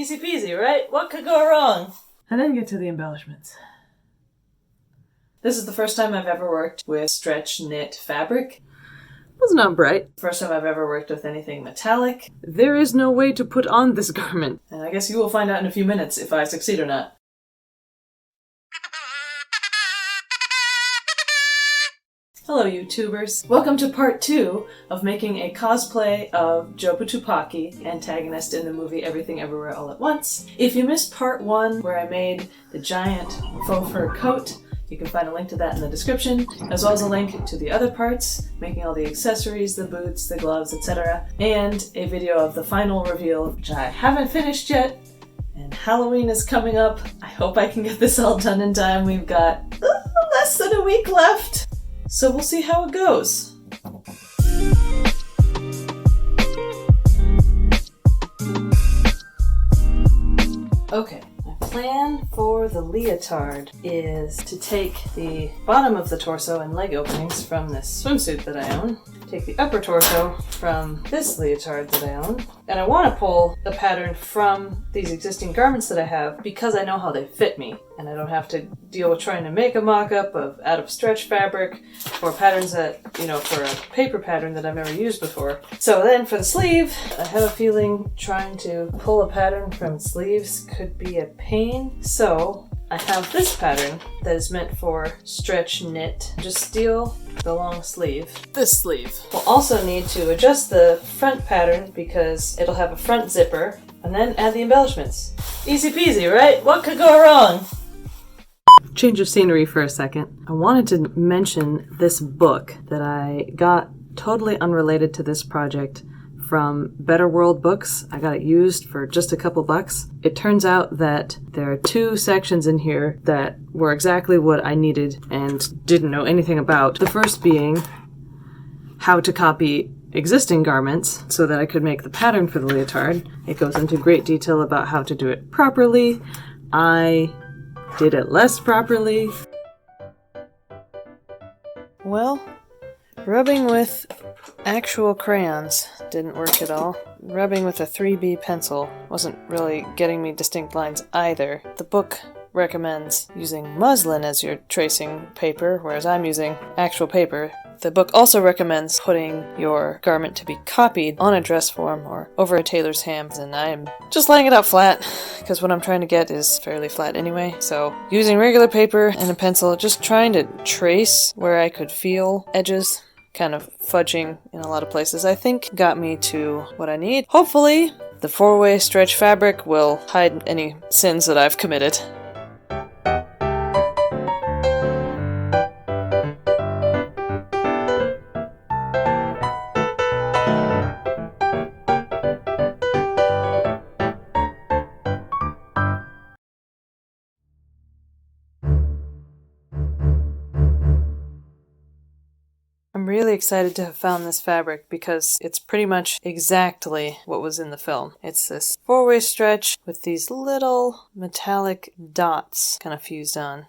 Easy peasy, right? What could go wrong? And then get to the embellishments. This is the first time I've ever worked with stretch knit fabric. Was not bright. First time I've ever worked with anything metallic. There is no way to put on this garment. And I guess you will find out in a few minutes if I succeed or not. Hello YouTubers. Welcome to part 2 of making a cosplay of Jobu Tupaki, antagonist in the movie Everything Everywhere All at Once. If you missed part 1 where I made the giant faux fur coat, you can find a link to that in the description, as well as a link to the other parts, making all the accessories, the boots, the gloves, etc. And a video of the final reveal, which I haven't finished yet. And Halloween is coming up. I hope I can get this all done in time. We've got less than a week left. So we'll see how it goes. Okay, my plan for the leotard is to take the bottom of the torso and leg openings from this swimsuit that I own, take the upper torso from this leotard that I own, and I want to pull the pattern from these existing garments that I have because I know how they fit me, and I don't have to deal with trying to make a mock-up out of stretch fabric or patterns that, for a paper pattern that I've never used before. So then for the sleeve, I have a feeling trying to pull a pattern from sleeves could be a pain. So I have this pattern that is meant for stretch knit. Just steal the long sleeve. This sleeve. We'll also need to adjust the front pattern because it'll have a front zipper, and then add the embellishments. Easy peasy, right? What could go wrong? Change of scenery for a second. I wanted to mention this book that I got totally unrelated to this project from Better World Books. I got it used for just a couple bucks. It turns out that there are 2 sections in here that were exactly what I needed and didn't know anything about. The first being how to copy existing garments so that I could make the pattern for the leotard. It goes into great detail about how to do it properly. I did it less properly. Well, rubbing with actual crayons didn't work at all. Rubbing with a 3B pencil wasn't really getting me distinct lines either. The book recommends using muslin as your tracing paper, whereas I'm using actual paper. The book also recommends putting your garment to be copied on a dress form or over a tailor's hands, and I'm just laying it out flat because what I'm trying to get is fairly flat anyway. So using regular paper and a pencil, just trying to trace where I could feel edges, kind of fudging in a lot of places, I think got me to what I need. Hopefully the 4-way stretch fabric will hide any sins that I've committed. I'm really excited to have found this fabric because it's pretty much exactly what was in the film. It's this 4-way stretch with these little metallic dots kind of fused on.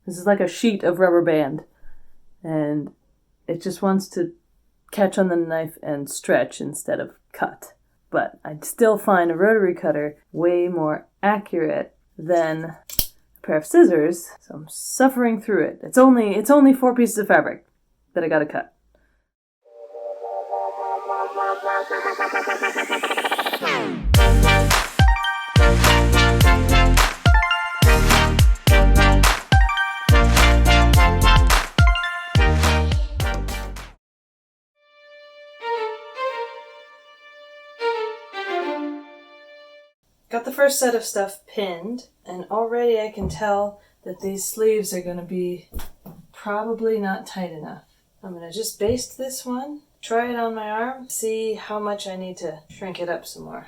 This is like a sheet of rubber band, and it just wants to catch on the knife and stretch instead of cut. But I'd still find a rotary cutter way more accurate than pair of scissors, so I'm suffering through it. It's only 4 pieces of fabric that I gotta cut. Got the first set of stuff pinned, and already I can tell that these sleeves are going to be probably not tight enough. I'm going to just baste this one, try it on my arm, see how much I need to shrink it up some more.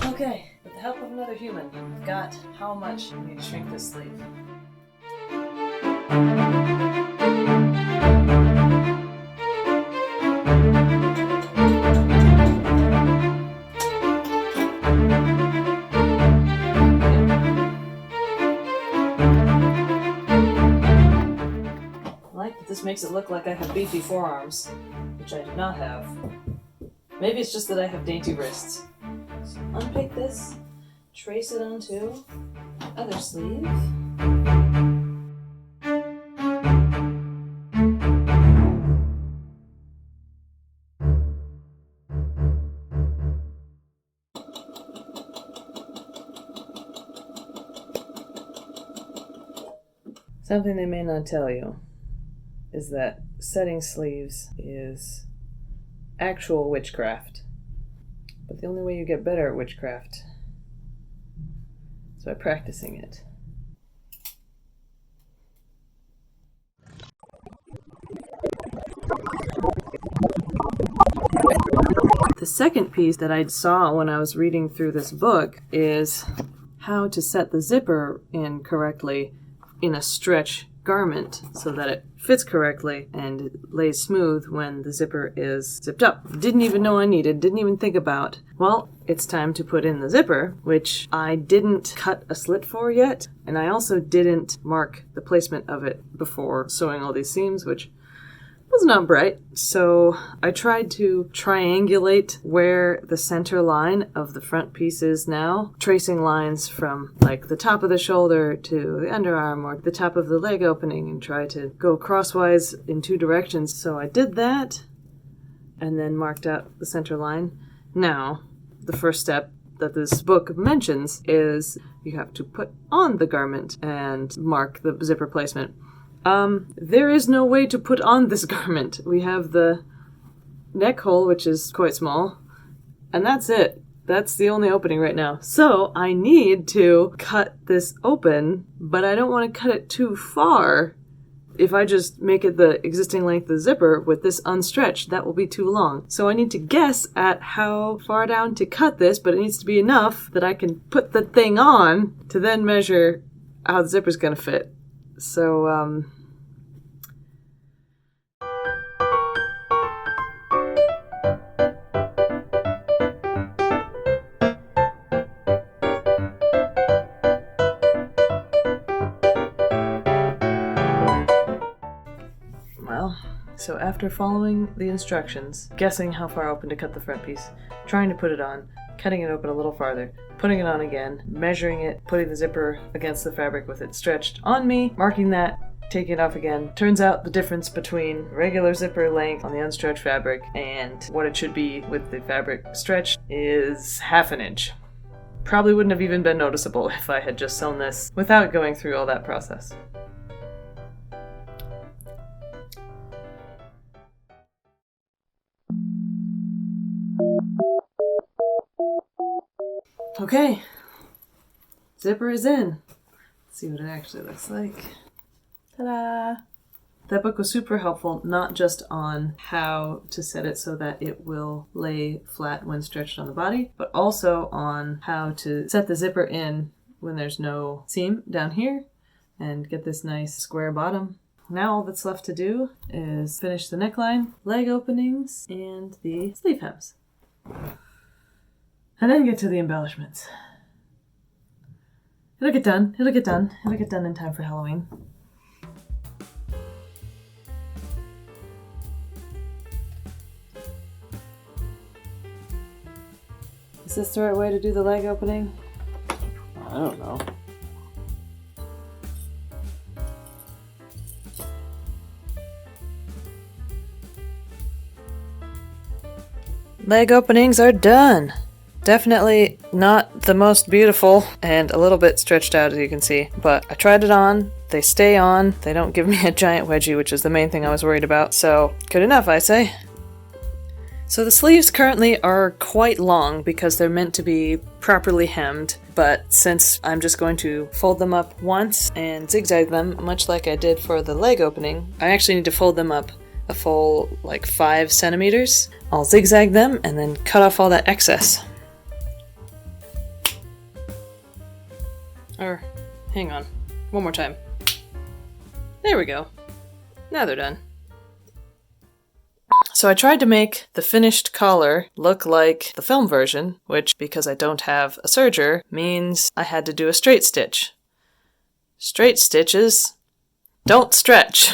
Okay, with the help of another human, I've got how much I need to shrink this sleeve. this makes it look like I have beefy forearms, which I do not have. Maybe it's just that I have dainty wrists. So unpick this, trace it onto the other sleeve. Something they may not tell you is that setting sleeves is actual witchcraft. But the only way you get better at witchcraft is by practicing it. The second piece that I saw when I was reading through this book is how to set the zipper in correctly in a stretch garment so that it fits correctly and lays smooth when the zipper is zipped up. Didn't even know I needed, didn't even think about. Well, it's time to put in the zipper, which I didn't cut a slit for yet, and I also didn't mark the placement of it before sewing all these seams, which was not bright. So I tried to triangulate where the center line of the front piece is now, tracing lines from like the top of the shoulder to the underarm or the top of the leg opening, and try to go crosswise in two directions. So I did that and then marked out the center line. Now, the first step that this book mentions is you have to put on the garment and mark the zipper placement. There is no way to put on this garment. We have the neck hole, which is quite small, and that's it. That's the only opening right now. So I need to cut this open, but I don't want to cut it too far. If I just make it the existing length of the zipper with this unstretched, that will be too long. So I need to guess at how far down to cut this, but it needs to be enough that I can put the thing on to then measure how the zipper's going to fit. So, So after following the instructions, guessing how far open to cut the front piece, trying to put it on, cutting it open a little farther, putting it on again, measuring it, putting the zipper against the fabric with it stretched on me, marking that, taking it off again. Turns out the difference between regular zipper length on the unstretched fabric and what it should be with the fabric stretched is half an inch. Probably wouldn't have even been noticeable if I had just sewn this without going through all that process. Okay, zipper is in. Let's see what it actually looks like. Ta-da! That book was super helpful, not just on how to set it so that it will lay flat when stretched on the body, but also on how to set the zipper in when there's no seam down here and get this nice square bottom. Now all that's left to do is finish the neckline, leg openings, and the sleeve hems. And then get to the embellishments. It'll get done. It'll get done in time for Halloween. Is this the right way to do the leg opening? I don't know. Leg openings are done. Definitely not the most beautiful and a little bit stretched out, as you can see, but I tried it on. They stay on. They don't give me a giant wedgie, which is the main thing I was worried about. So good enough, I say. So the sleeves currently are quite long because they're meant to be properly hemmed, but since I'm just going to fold them up once and zigzag them, much like I did for the leg opening, I actually need to fold them up a full 5 centimeters. I'll zigzag them and then cut off all that excess. Or, hang on, one more time. There we go. Now they're done. So I tried to make the finished collar look like the film version, which, because I don't have a serger, means I had to do a straight stitch. Straight stitches don't stretch.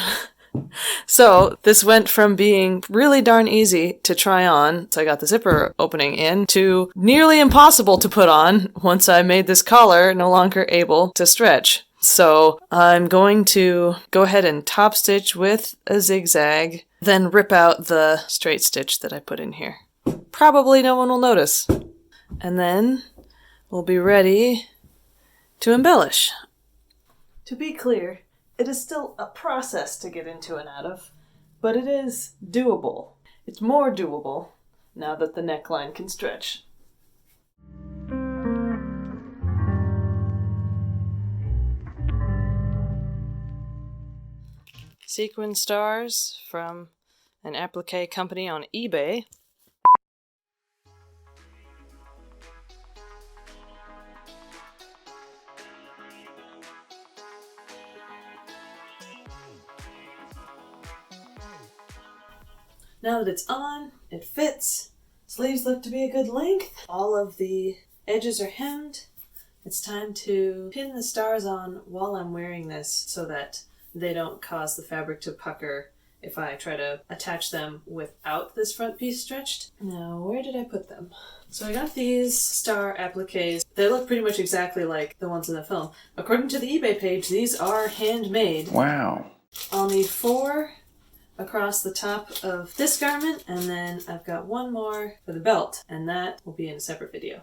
So this went from being really darn easy to try on, so I got the zipper opening in, to nearly impossible to put on once I made this collar no longer able to stretch. So I'm going to go ahead and top stitch with a zigzag, then rip out the straight stitch that I put in here. Probably no one will notice. And then we'll be ready to embellish. To be clear, it is still a process to get into and out of, but it is doable. It's more doable now that the neckline can stretch. Sequin stars from an applique company on eBay. Now that it's on, it fits. Sleeves look to be a good length. All of the edges are hemmed. It's time to pin the stars on while I'm wearing this so that they don't cause the fabric to pucker if I try to attach them without this front piece stretched. Now, where did I put them? So I got these star appliques. They look pretty much exactly like the ones in the film. According to the eBay page, these are handmade. Wow. I'll need 4 across the top of this garment, and then I've got 1 more for the belt, and that will be in a separate video.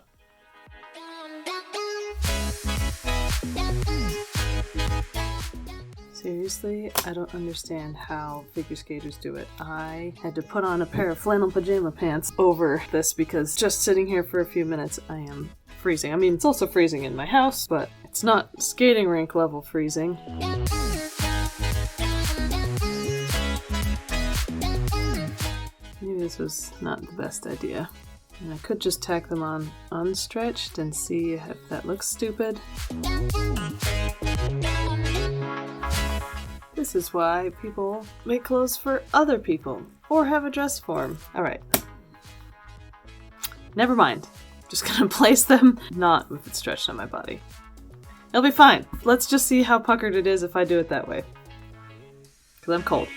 Seriously, I don't understand how figure skaters do it. I had to put on a pair of flannel pajama pants over this because just sitting here for a few minutes, I am freezing. I mean, it's also freezing in my house, but it's not skating rink level freezing. Maybe this was not the best idea. And I could just tack them on unstretched and see if that looks stupid. This is why people make clothes for other people, or have a dress form. Alright. Never mind. Just gonna place them, not with it stretched on my body. It'll be fine. Let's just see how puckered it is if I do it that way. Because I'm cold.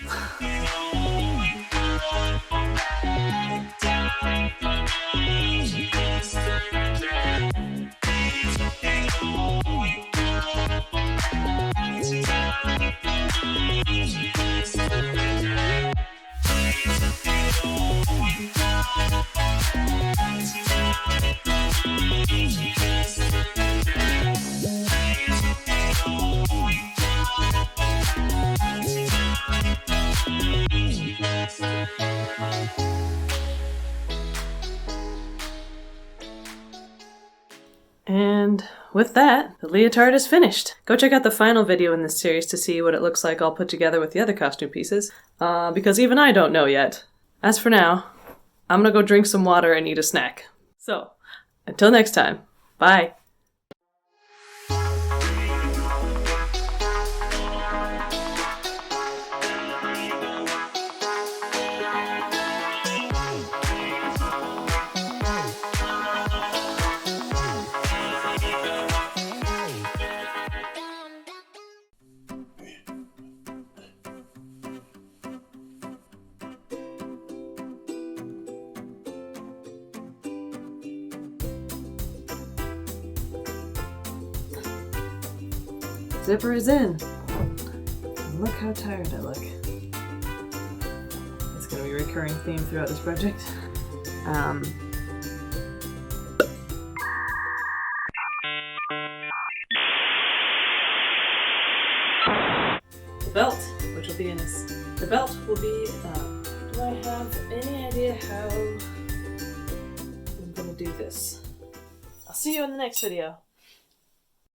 And with that, the leotard is finished. Go check out the final video in this series to see what it looks like all put together with the other costume pieces, because even I don't know yet. As for now, I'm gonna go drink some water and eat a snack. So, until next time, bye! Zipper is in. And look how tired I look. It's going to be a recurring theme throughout this project. The belt, which will be in this. The belt will be. Do I have any idea how I'm going to do this? I'll see you in the next video.